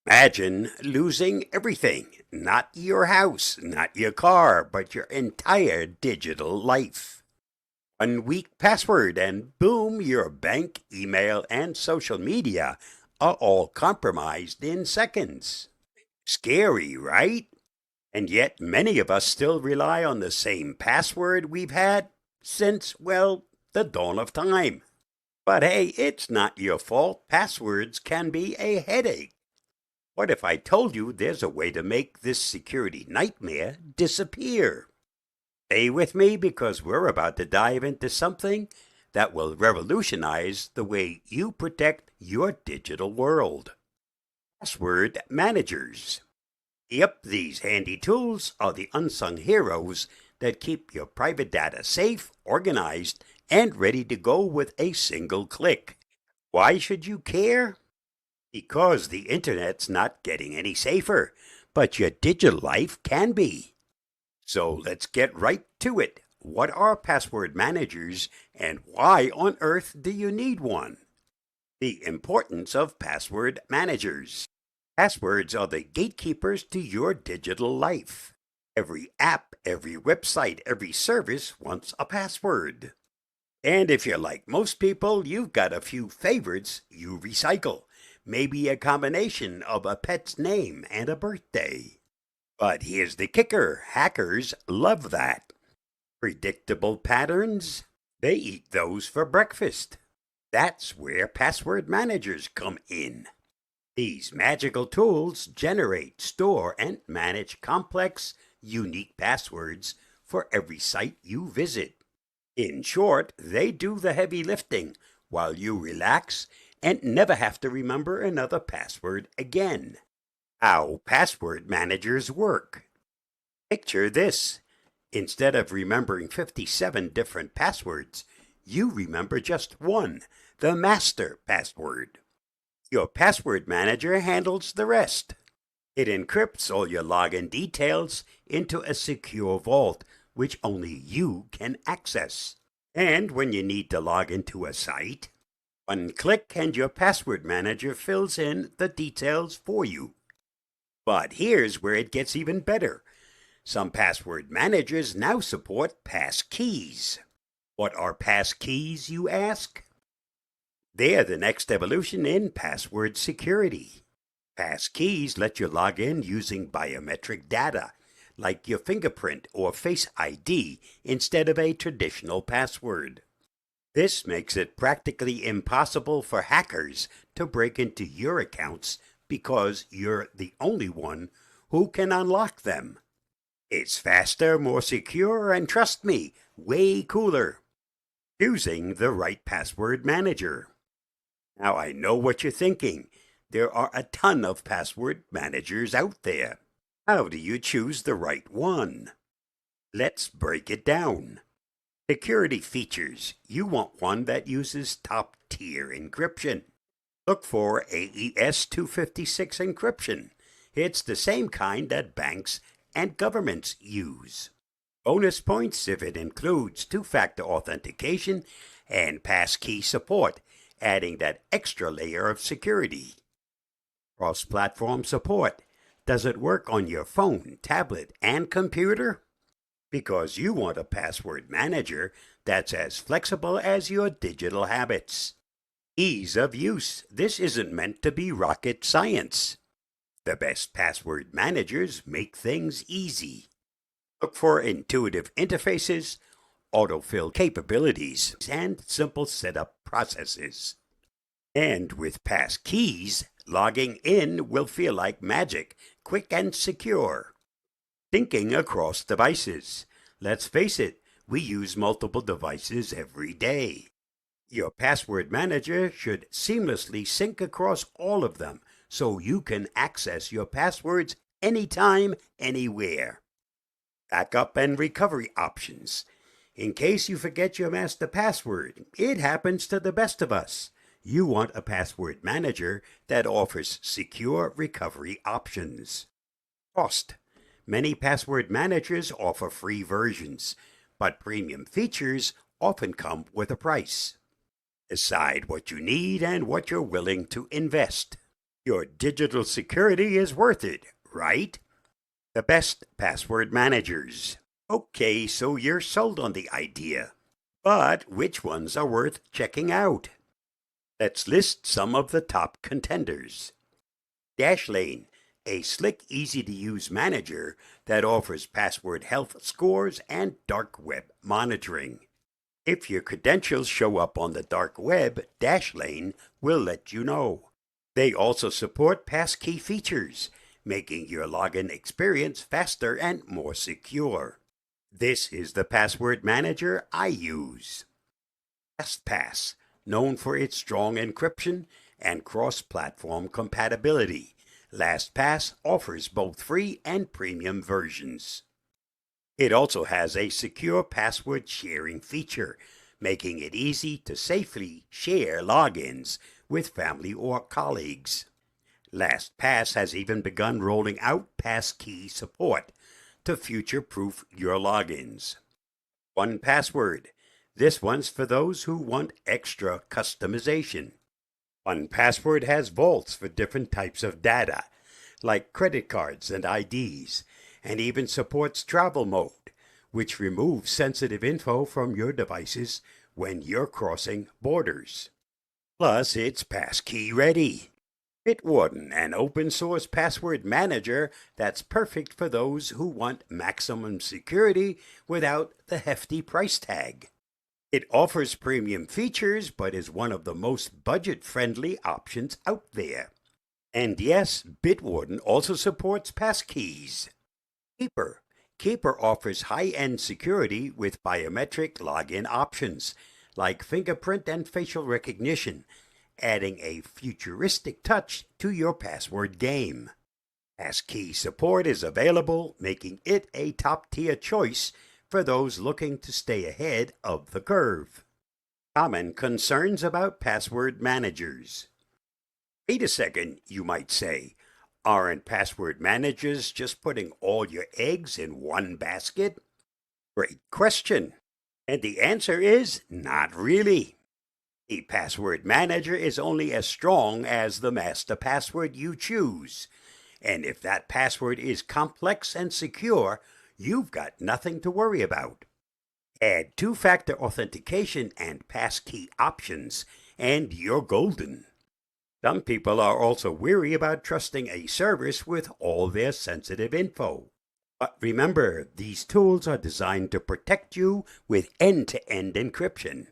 Imagine losing everything, not your house, not your car, but your entire digital life. One weak password and boom, your bank, email, and social media are all compromised in seconds. Scary, right? And yet many of us still rely on the same password we've had since, well, the dawn of time. But hey, it's not your fault. Passwords can be a headache. What if I told you there's a way to make this security nightmare disappear? Stay with me because we're about to dive into something that will revolutionize the way you protect your digital world. Password managers. Yep, these handy tools are the unsung heroes that keep your private data safe, organized, and ready to go with a single click. Why should you care? Because the internet's not getting any safer, but your digital life can be. So let's get right to it. What are password managers and why on earth do you need one? The importance of password managers. Passwords are the gatekeepers to your digital life. Every app, every website, every service wants a password. And if you're like most people, you've got a few favorites you recycle. Maybe a combination of a pet's name and a birthday. But here's the kicker. Hackers love that. Predictable patterns? They eat those for breakfast. That's where password managers come in. These magical tools generate, store, and manage complex, unique passwords for every site you visit. In short, they do the heavy lifting while you relax and never have to remember another password again. How password managers work. Picture this. Instead of remembering 57 different passwords, you remember just one, the master password. Your password manager handles the rest. It encrypts all your login details into a secure vault, which only you can access. And when you need to log into a site, one click and your password manager fills in the details for you. But here's where it gets even better. Some password managers now support passkeys. What are passkeys, you ask? They're the next evolution in password security. Passkeys let you log in using biometric data, like your fingerprint or Face ID, instead of a traditional password. This makes it practically impossible for hackers to break into your accounts because you're the only one who can unlock them. It's faster, more secure, and trust me, way cooler. Choosing the right password manager. Now I know what you're thinking. There are a ton of password managers out there. How do you choose the right one? Let's break it down. Security features. You want one that uses top-tier encryption. Look for AES 256 encryption. It's the same kind that banks and governments use. Bonus points if it includes two-factor authentication and passkey support, adding that extra layer of security. Cross-platform support. Does it work on your phone, tablet, and computer? Because you want a password manager that's as flexible as your digital habits. Ease of use. This isn't meant to be rocket science. The best password managers make things easy. Look for intuitive interfaces, autofill capabilities, and simple setup processes. And with passkeys, logging in will feel like magic, quick and secure. Syncing across devices. Let's face it, we use multiple devices every day. Your password manager should seamlessly sync across all of them so you can access your passwords anytime, anywhere. Backup and recovery options. In case you forget your master password, it happens to the best of us. You want a password manager that offers secure recovery options. Cost. Many password managers offer free versions, but premium features often come with a price. Decide what you need and what you're willing to invest. Your digital security is worth it, right? The best password managers. Okay, so you're sold on the idea. But which ones are worth checking out? Let's list some of the top contenders. Dashlane, a slick, easy-to-use manager that offers password health scores and dark web monitoring. If your credentials show up on the dark web, Dashlane will let you know. They also support passkey features, making your login experience faster and more secure. This is the password manager I use. LastPass, known for its strong encryption and cross-platform compatibility. LastPass offers both free and premium versions. It also has a secure password sharing feature, making it easy to safely share logins with family or colleagues. LastPass has even begun rolling out passkey support to future-proof your logins. 1Password. This one's for those who want extra customization. 1Password has vaults for different types of data, like credit cards and IDs, and even supports travel mode, which removes sensitive info from your devices when you're crossing borders. Plus, it's passkey ready. Bitwarden, an open source password manager that's perfect for those who want maximum security without the hefty price tag. It offers premium features, but is one of the most budget-friendly options out there. And yes, Bitwarden also supports passkeys. Keeper offers high-end security with biometric login options, like fingerprint and facial recognition, adding a futuristic touch to your password game. Passkey support is available, making it a top-tier choice for those looking to stay ahead of the curve. Common concerns about password managers. Wait a second, you might say. Aren't password managers just putting all your eggs in one basket? Great question. And the answer is not really. A password manager is only as strong as the master password you choose. And if that password is complex and secure, you've got nothing to worry about. Add two-factor authentication and passkey options, and you're golden. Some people are also weary about trusting a service with all their sensitive info. But remember, these tools are designed to protect you with end-to-end encryption.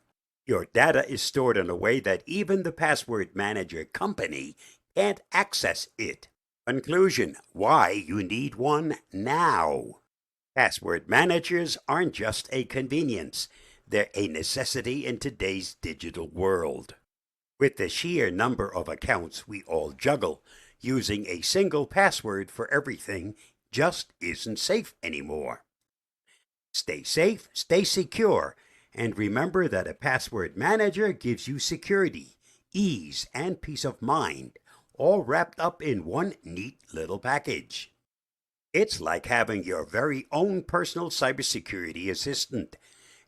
Your data is stored in a way that even the password manager company can't access it. Conclusion: why you need one now. Password managers aren't just a convenience, they're a necessity in today's digital world. With the sheer number of accounts we all juggle, using a single password for everything just isn't safe anymore. Stay safe, stay secure, and remember that a password manager gives you security, ease, and peace of mind, all wrapped up in one neat little package. It's like having your very own personal cybersecurity assistant.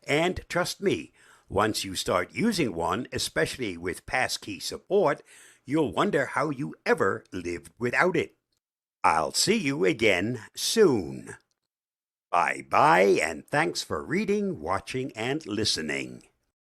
And trust me, once you start using one, especially with passkey support, you'll wonder how you ever lived without it. I'll see you again soon. Bye-bye, and thanks for reading, watching, and listening.